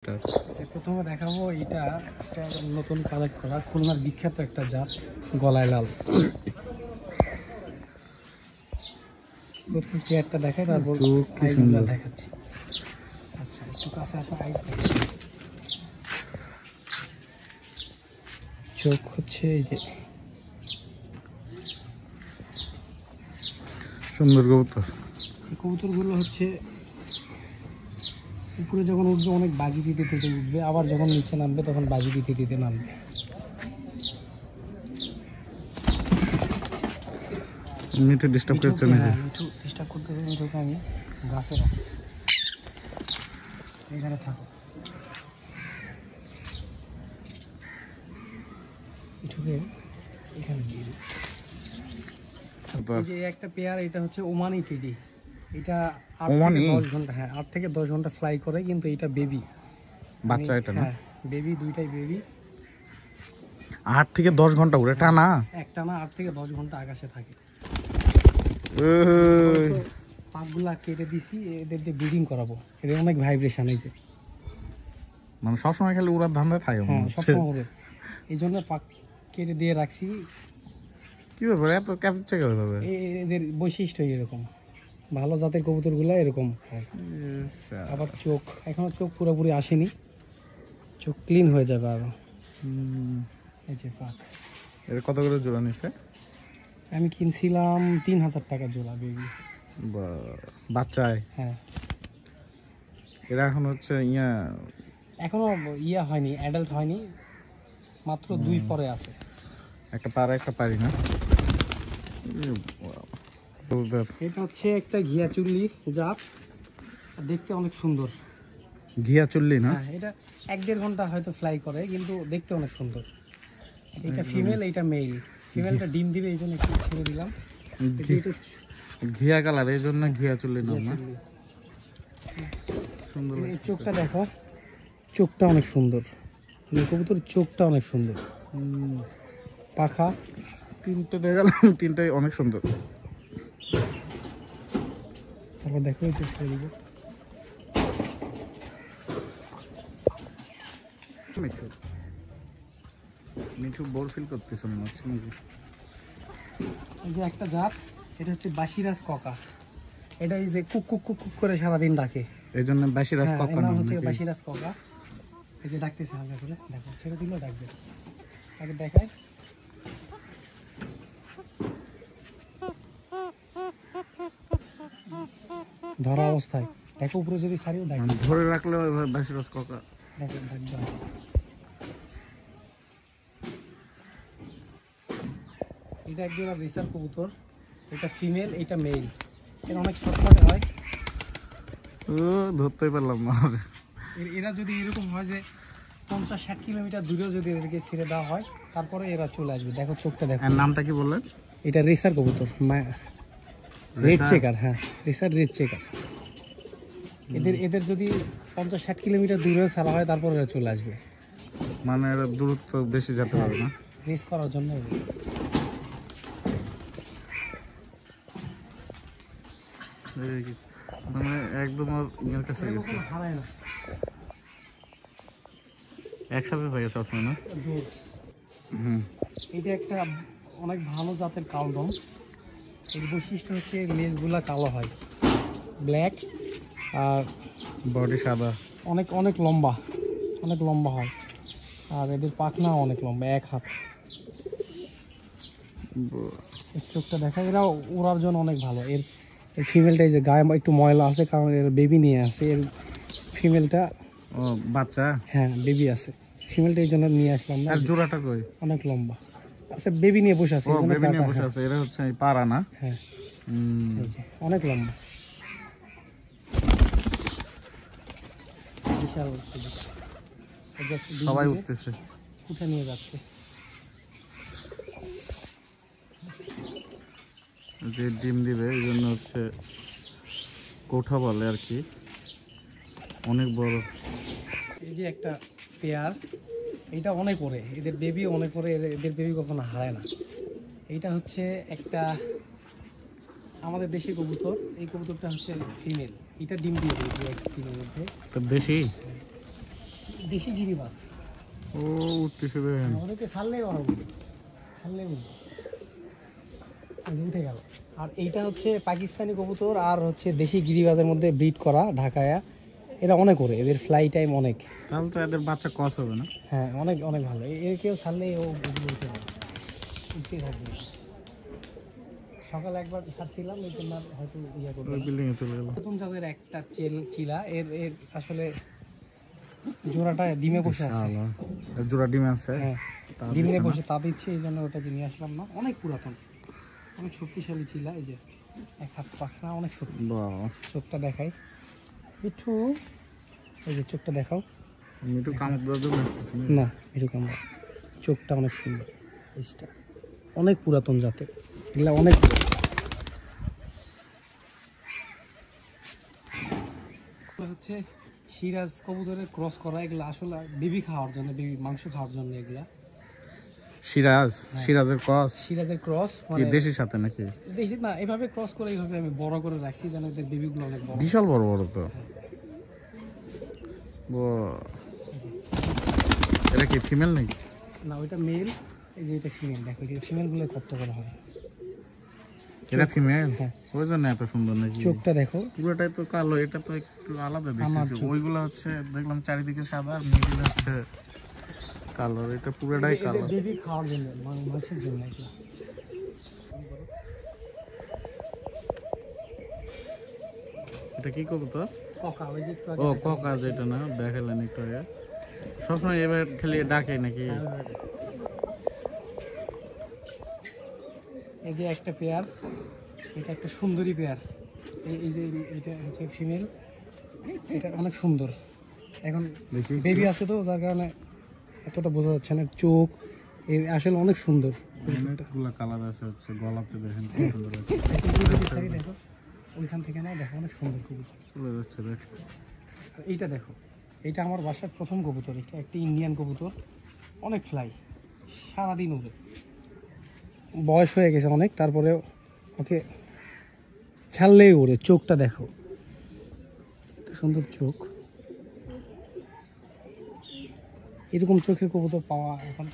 প্রথমে দেখাবো এটা একটা নতুন কালেক্ট করা খুলনার বিখ্যাত একটা জাত গলায় লাল। প্রথম পেয়ারটা দেখাই, তারপর আইসগুলো দেখাচ্ছি। আচ্ছা, একটু কাছে আসা, আইস চোখ হচ্ছে এই যে সুন্দর কবুতর। এই কবুতরগুলো হচ্ছে উপরে যখন উঠবে অনেক বাজি দিতে দিতে উঠবে, আবার যখন নিচে নামবে তখন বাজি দিতে দিতে নামবে। মিঠু ডিস্টার্ব করছে না? হ্যাঁ, মিঠু ডিস্টার্ব করতে হবে। মিঠুকে আমি গাছে রাখি, এখানে থাকো। মিঠুকে এখানে দিয়ে দিই। এই যে একটা পেয়ার, এটা হচ্ছে ওমানি টিডি। এটা 8 থেকে 10 ঘন্টা, হ্যাঁ 8 থেকে 10 ঘন্টা ফ্লাই করে, কিন্তু এটা বেবি বাচ্চা। এটা না? হ্যাঁ বেবি, দুইটাই বেবি। 8 থেকে 10 ঘন্টা উড়ে টানা? একটানা 8 থেকে 10 ঘন্টা আকাশে থাকে। পাকগুলা কেটে দিছি, এদের যে ব্রিডিং করাবো। এদের অনেক ভাইব্রেশন হয়েছে, মানে সবসময় খালি উড়ার ধান্দা থাকে। হ্যাঁ সবসময় হবে, এই জন্য পাক কেটে দিয়ে রাখছি। কি ব্যাপার, এত ক্যাপচার করে হবে? এদের বৈশিষ্ট্য এরকম, ভালো জাতের কবুতরগুলো এরকম হয়। আবার চোখ, এখনো চোখ পুরোপুরি আসেনি, চোখ ক্লিন হয়ে যাবে আরো। এই যে পাক। এর কত করে জোড়া নিছে? আমি কিনছিলাম 3000 টাকা জোড়া বেবি। বাচ্চায়? হ্যাঁ। এরা এখন হচ্ছে এখনো ইয়া হয়নি, অ্যাডাল্ট হয়নি, মাত্র 2 পরে আছে। একটা পারা একটা পারি না। এটা হচ্ছে একটা ঘিয়া চুল্লি জাত, দেখতে অনেক সুন্দর। ঘিয়া চুল্লি না? হ্যাঁ, এটা 1-1.5 ঘন্টা হয়তো ফ্লাই করে, কিন্তু দেখতে অনেক সুন্দর। এটা ফিমেল, এটা মেল। ফিমেলটা ডিম দিবে, এই জন্য একটু ছেড়ে দিলাম। ঘিয়া কালার, এই জন্য ঘিয়া চুল্লি নাম না? সুন্দর। এই চোখটা দেখো, চোখটা অনেক সুন্দর। কবুতর চোখটা অনেক সুন্দর। পাখা 3টে দেখালাম, 3টাই অনেক সুন্দর। তারপর দেখো এই ছেড়ে দিব। মিঠু বোর ফিল করতেছ মনে হচ্ছে নাকি? এই যে একটা জাত, এটা হচ্ছে বাসিরাজ ককা। এটা এই যে কুক কুক কুক কুক করে সারাদিন ডাকে, এই জন্য বাসিরাজ ককা নাম হচ্ছে নাকি? বাসিরাজ ককা। এই যে ডাকতেছে হালকা করে, দেখো ছেড়ে দিলেও ডাকবে। আগে দেখায়, ধরা অবস্থায় দেখো, উপরে যদি ছাড়িও ডাকবে, ধরে রাখলে বাসিরাজ ককা দেখো ডাকবে। এটা একজন রেসার কবুতর, এটা ফিমেল, এটা মেল। এর অনেক ছটফটে হয়। ধরতেই পারলাম না। এরা যদি এরকম হয় যে 50-60 কিলোমিটার দূরেও যদি এদেরকে ছেড়ে দেওয়া হয়, তারপরে এরা চলে আসবে। দেখো চোখটা দেখো। নামটা কি বললেন? এটা রেসার কবুতর, রেড চেকার। হ্যাঁ, রেসার রেড চেকার। এদের যদি 50-60 কিলোমিটার দূরেও ছাড়া হয়, তারপর এরা চলে আসবে। মানে এরা দূরত্ব বেশি যেতে পারবে না রেস করার জন্য। মানে একদম ওর কাছে গেছে, হারায় না, একসাথে থাকে সবসময় না? এটা একটা অনেক ভালো জাতের কালদম। এর বৈশিষ্ট্য হচ্ছে লেজগুলা কালো হয়, ব্ল্যাক, আর বডি সাদা, অনেক অনেক লম্বা, অনেক লম্বা হয়। আর এদের পাখনা অনেক লম্বা, 1 হাত। এর চোখটা দেখা, এরা ওড়ার জন্য অনেক ভালো। এর ফিমেলটা এই যে গায়ে একটু ময়লা আছে, কারণ এর বেবি নিয়ে আসে। এর ফিমেলটা বাচ্চা, হ্যাঁ বেবি আছে, ফিমেলটা এই জন্য নিয়ে আসলাম না। আর জোড়াটা কই? অনেক লম্বা আছে, বেবি নিয়ে বসে আছে। বেবি নিয়ে বসে আছে, এরা হচ্ছে পারা না? হ্যাঁ, অনেক লম্বা, বিশাল। সবাই উঠতেছে, উঠে নিয়ে যাচ্ছে। যে ডিম দিবে, এই জন্য হচ্ছে কোঠা বলে আর কি, অনেক বড়। এই যে একটা পেয়ার, এটা অনেক ওড়ে, এদের বেবি অনেক ওড়ে, এদের বেবি কখনো হারায় না। এইটা হচ্ছে একটা আমাদের দেশি কবুতর। এই কবুতরটা হচ্ছে ফিমেল, এটা ডিম দিয়ে দেবে 2-1 দিনের মধ্যে। দেশি? দেশি গিরিবাজ, ও উঠতেছে দেখেন। ওদেরকে ছাড়লেই বড় বলি, ছাড়লেই বলি উঠে গেল। আর এইটা হচ্ছে পাকিস্তানি কবুতর আর হচ্ছে দেশি গিরিবাজের মধ্যে ব্রিড করা ঢাকায়া। এরা অনেক ওরে, এদের ফ্লাই টাইম অনেক। তাহলে তো এদের বাচ্চা কস হবে না? হ্যাঁ অনেক অনেক ভালো। এর কেউ ছাড়লেই ও উঠতে পারে, উঠতেই থাকবে। সকালে একবার ছাড়ছিলাম, এই জন্য হয়তো ইয়ে করবে। ওই বিল্ডিং এ চলে গেল। নতুন জাতের একটা চিলা, এর এর আসলে জোড়াটা ডিমে বসে আছে। জোড়া ডিম আছে। হ্যাঁ ডিমে বসে তা দিচ্ছে, এই জন্য ওটাকে নিয়ে আসলাম না। অনেক পুরাতন, অনেক শক্তিশালী চিলা। এই যে এক হাত পাখনা, অনেক শক্তি। চোখটা দেখাই মিঠু, এই যে চোখটা দেখাও। মিঠু কামড় দেওয়ার জন্য আসতেছে না, মিঠু কামড়। চোখটা অনেক সুন্দর, এইটা অনেক পুরাতন জাতের, এগুলা অনেক হচ্ছে সিরাজ কবুতরের ক্রস করা। এগুলা আসলে বেবি খাওয়ার জন্য, বেবি মাংস খাওয়ার জন্য এগুলা। সিরাজ, সিরাজের কস, সিরাজের ক্রস কি মানে দেশির সাথে নাকি? দেশি না, এভাবে ক্রস করে এইভাবে আমি বড় করে রাখছি যেন এদের বেবিগুলো অনেক বড়। বিশাল বড় বড় তো। এটা কি ফিমেল নাকি? না ওইটা মেল, এই যে এটা ফিমেল। দেখো যে ফিমেলগুলো কত করা হয়। এটা ফিমেল, হ্যাঁ। ওই জন্য এত সুন্দর নাকি? চোখটা দেখো, পুরোটাই তো কালো, এটা তো একটু আলাদা আমার দেখতেছি। চোখ। ওইগুলো হচ্ছে দেখলাম চারিদিকে সাদা, আর মিডিলে হচ্ছে কালো। এটা পুরোটাই কালো। বেবি খাওয়ার জন্য, মাংসের জন্য এগুলো। এটা কি কবুতর? ককা, ওই যে একটু ও আগে ককা, যেটা না দেখালেন একটু আগে। সবসময় এবার খালি ডাকে নাকি? এই যে একটা পেয়ার, এটা একটা সুন্দরী পেয়ার। এই যে এটা হচ্ছে ফিমেল, এটা অনেক সুন্দর। এখন দেখি বেবি আছে তো, যার কারণে এতটা বোঝা যাচ্ছে না। চোখ এর আসলে অনেক সুন্দর। অনেকগুলো কালার আছে, হচ্ছে গলাতে দেখেন কি সুন্দর আছে। দেখো ওইখান থেকে না, দেখো অনেক সুন্দর কবুতর চলে যাচ্ছে দেখ। আর এইটা দেখো, এইটা আমার বাসার প্রথম কবুতর। এটা একটা ইন্ডিয়ান কবুতর, অনেক ফ্লাই, সারাদিন ওরে। বয়স হয়ে গেছে অনেক, তারপরে ওকে ছাড়লেই ওরে। চোখটা দেখো, সুন্দর চোখ। এরকম চোখের কবুতর পাওয়া এখন